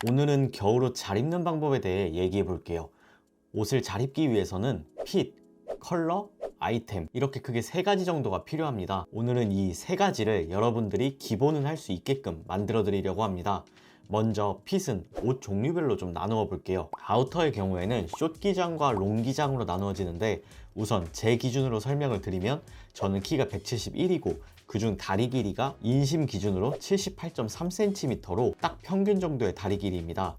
오늘은 겨울옷 잘 입는 방법에 대해 얘기해 볼게요. 옷을 잘 입기 위해서는 핏, 컬러, 아이템 이렇게 크게 세 가지 정도가 필요합니다. 오늘은 이 세 가지를 여러분들이 기본은 할 수 있게끔 만들어 드리려고 합니다. 먼저 핏은 옷 종류별로 좀 나누어 볼게요. 아우터의 경우에는 숏 기장과 롱 기장으로 나누어지는데, 우선 제 기준으로 설명을 드리면 저는 키가 171이고 그중 다리 길이가 인심 기준으로 78.3cm로 딱 평균 정도의 다리 길이입니다.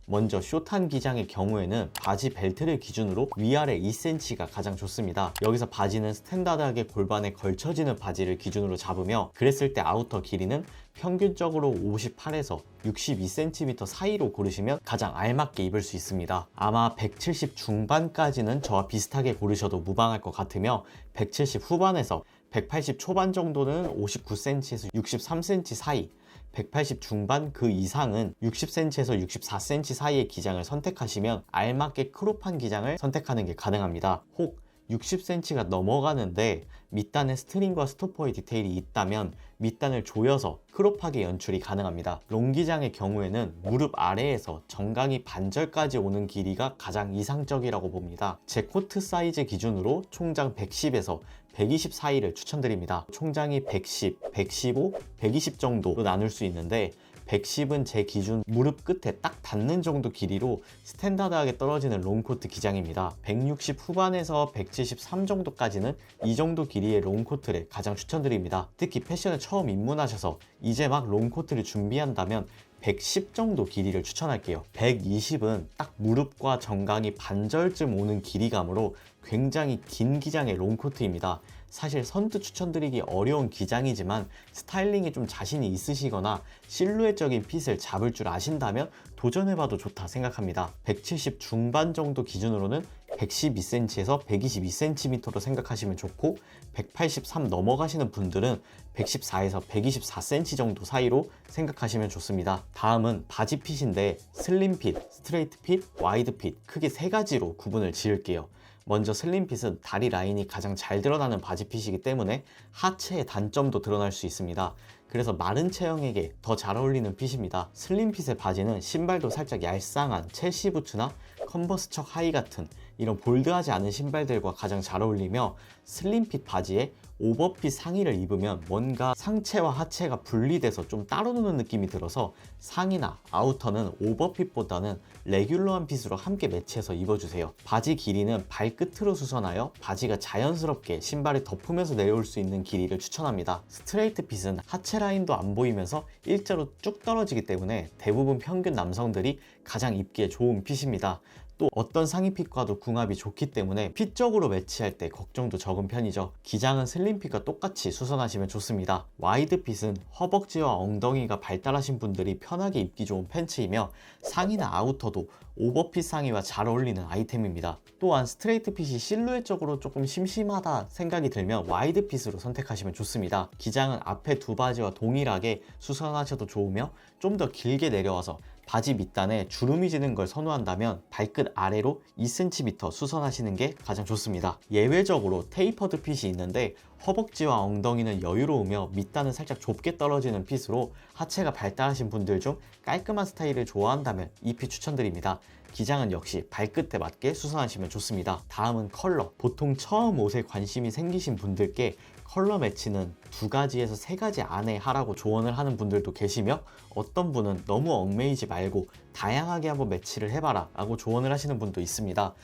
먼저 숏한 기장의 경우에는 바지 벨트를 기준으로 위아래 2cm가 가장 좋습니다. 여기서 바지는 스탠다드하게 골반에 걸쳐지는 바지를 기준으로 잡으며, 그랬을 때 아우터 길이는 평균적으로 58에서 62cm 사이로 고르시면 가장 알맞게 입을 수 있습니다. 아마 170 중반까지는 저와 비슷하게 고르셔도 무방할 것 같으며, 170 후반에서 180 초반 정도는 59cm에서 63cm 사이, 180 중반 그 이상은 60cm에서 64cm 사이의 기장을 선택하시면 알맞게 크롭한 기장을 선택하는 게 가능합니다. 혹 60cm가 넘어가는데 밑단에 스트링과 스토퍼의 디테일이 있다면 밑단을 조여서 크롭하게 연출이 가능합니다. 롱 기장의 경우에는 무릎 아래에서 정강이 반절까지 오는 길이가 가장 이상적이라고 봅니다. 제 코트 사이즈 기준으로 총장 110에서 120 사이를 추천드립니다. 총장이 110, 115, 120 정도로 나눌 수 있는데, 110은 제 기준 무릎 끝에 딱 닿는 정도 길이로 스탠다드하게 떨어지는 롱코트 기장입니다. 160 후반에서 173 정도까지는 이 정도 길이의 롱코트를 가장 추천드립니다. 특히 패션에 처음 입문하셔서 이제 막 롱코트를 준비한다면 110 정도 길이를 추천할게요. 120은 딱 무릎과 정강이 반절쯤 오는 길이감으로 굉장히 긴 기장의 롱코트입니다. 사실 선뜻 추천드리기 어려운 기장이지만 스타일링에 좀 자신이 있으시거나 실루엣적인 핏을 잡을 줄 아신다면 도전해봐도 좋다 생각합니다. 170 중반 정도 기준으로는 112cm에서 122cm로 생각하시면 좋고, 183 넘어가시는 분들은 114에서 124cm 정도 사이로 생각하시면 좋습니다. 다음은 바지 핏인데, 슬림 핏, 스트레이트 핏, 와이드 핏 크게 세 가지로 구분을 지을게요. 먼저 슬림 핏은 다리 라인이 가장 잘 드러나는 바지 핏이기 때문에 하체의 단점도 드러날 수 있습니다. 그래서 마른 체형에게 더 잘 어울리는 핏입니다. 슬림 핏의 바지는 신발도 살짝 얄쌍한 첼시 부츠나 컨버스 척 하이 같은 이런 볼드하지 않은 신발들과 가장 잘 어울리며, 슬림 핏 바지에 오버핏 상의를 입으면 뭔가 상체와 하체가 분리돼서 좀 따로 노는 느낌이 들어서 상의나 아우터는 오버핏보다는 레귤러한 핏으로 함께 매치해서 입어주세요. 바지 길이는 발끝으로 수선하여 바지가 자연스럽게 신발을 덮으면서 내려올 수 있는 길이를 추천합니다. 스트레이트 핏은 하체 라인도 안 보이면서 일자로 쭉 떨어지기 때문에 대부분 평균 남성들이 가장 입기에 좋은 핏입니다. 또 어떤 상의 핏과도 궁합이 좋기 때문에 핏적으로 매치할 때 걱정도 적은 편이죠. 기장은 슬림 핏과 똑같이 수선하시면 좋습니다. 와이드 핏은 허벅지와 엉덩이가 발달하신 분들이 편하게 입기 좋은 팬츠이며, 상의나 아우터도 오버핏 상의와 잘 어울리는 아이템입니다. 또한 스트레이트 핏이 실루엣적으로 조금 심심하다 생각이 들면 와이드 핏으로 선택하시면 좋습니다. 기장은 앞에 두 바지와 동일하게 수선하셔도 좋으며, 좀 더 길게 내려와서 바지 밑단에 주름이 지는 걸 선호한다면 발끝 아래로 2cm 수선하시는 게 가장 좋습니다. 예외적으로 테이퍼드 핏이 있는데, 허벅지와 엉덩이는 여유로우며 밑단은 살짝 좁게 떨어지는 핏으로 하체가 발달하신 분들 중 깔끔한 스타일을 좋아한다면 이 핏 추천드립니다. 기장은 역시 발끝에 맞게 수선하시면 좋습니다. 다음은 컬러. 보통 처음 옷에 관심이 생기신 분들께 컬러 매치는 2가지에서 3가지 안에 하라고 조언을 하는 분들도 계시며, 어떤 분은 너무 얽매이지 말고 다양하게 한번 매치를 해봐라 라고 조언을 하시는 분도 있습니다.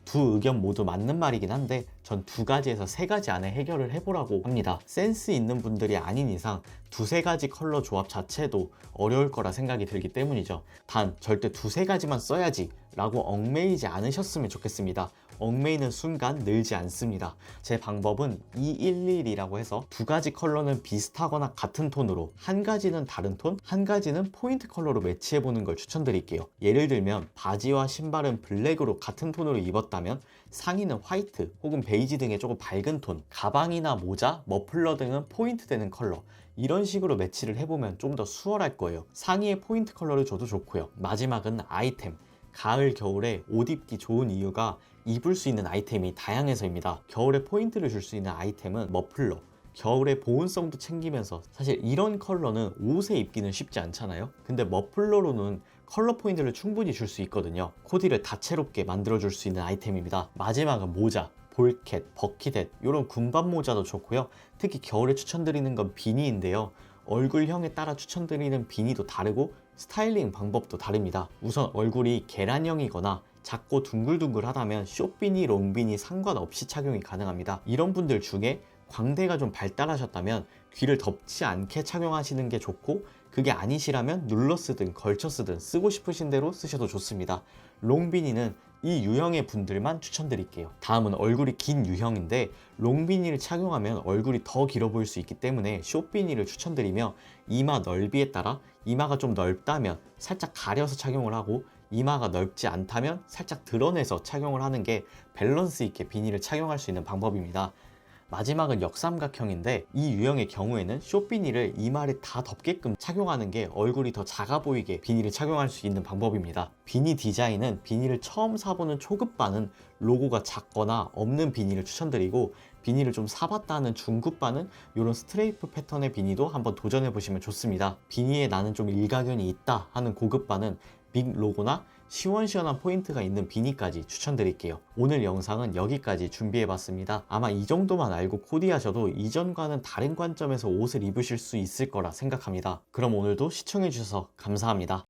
두 의견 모두 맞는 말이긴 한데, 전 2가지에서 3가지 안에 해결을 해보라고 합니다. 센스 있는 분들이 아닌 이상 2-3가지 컬러 조합 자체도 어려울 거라 생각이 들기 때문이죠. 단 절대 2-3가지만 써야지 라고 얽매이지 않으셨으면 좋겠습니다. 얽매이는 순간 늘지 않습니다. 제 방법은 211이라고 해서 2가지 컬러는 비슷하거나 같은 톤으로, 1가지는 다른 톤, 1가지는 포인트 컬러로 매치해보는 걸 추천드릴게요. 예를 들면 바지와 신발은 블랙으로 같은 톤으로 입었다면 상의는 화이트 혹은 베이지 등의 조금 밝은 톤, 가방이나 모자, 머플러 등은 포인트 되는 컬러, 이런 식으로 매치를 해보면 좀 더 수월할 거예요. 상의에 포인트 컬러를 줘도 좋고요. 마지막은 아이템. 가을, 겨울에 옷 입기 좋은 이유가 입을 수 있는 아이템이 다양해서입니다. 겨울에 포인트를 줄 수 있는 아이템은 머플러, 겨울에 보온성도 챙기면서 사실 이런 컬러는 옷에 입기는 쉽지 않잖아요. 근데 머플러로는 컬러 포인트를 충분히 줄 수 있거든요. 코디를 다채롭게 만들어줄 수 있는 아이템입니다. 마지막은 모자, 볼캣, 버킷햇 이런 군밤 모자도 좋고요. 특히 겨울에 추천드리는 건 비니인데요. 얼굴형에 따라 추천드리는 비니도 다르고 스타일링 방법도 다릅니다. 우선 얼굴이 계란형이거나 작고 둥글둥글하다면 숏비니, 롱비니 상관없이 착용이 가능합니다. 이런 분들 중에 광대가 좀 발달하셨다면 귀를 덮지 않게 착용하시는 게 좋고, 그게 아니시라면 눌러 쓰든 걸쳐 쓰든 쓰고 싶으신 대로 쓰셔도 좋습니다. 롱비니는 이 유형의 분들만 추천드릴게요. 다음은 얼굴이 긴 유형인데 롱비니를 착용하면 얼굴이 더 길어 보일 수 있기 때문에 숏비니를 추천드리며, 이마 넓이에 따라 이마가 좀 넓다면 살짝 가려서 착용을 하고 이마가 넓지 않다면 살짝 드러내서 착용을 하는 게 밸런스 있게 비니를 착용할 수 있는 방법입니다. 마지막은 역삼각형인데 이 유형의 경우에는 숏비니를 이마를 다 덮게끔 착용하는 게 얼굴이 더 작아 보이게 비니를 착용할 수 있는 방법입니다. 비니 디자인은 비니를 처음 사보는 초급반은 로고가 작거나 없는 비니를 추천드리고, 비니를 좀 사봤다는 중급반은 이런 스트레이프 패턴의 비니도 한번 도전해 보시면 좋습니다. 비니에 나는 좀 일가견이 있다 하는 고급반은 빅 로고나 시원시원한 포인트가 있는 비니까지 추천드릴게요. 오늘 영상은 여기까지 준비해봤습니다. 아마 이 정도만 알고 코디하셔도 이전과는 다른 관점에서 옷을 입으실 수 있을 거라 생각합니다. 그럼 오늘도 시청해주셔서 감사합니다.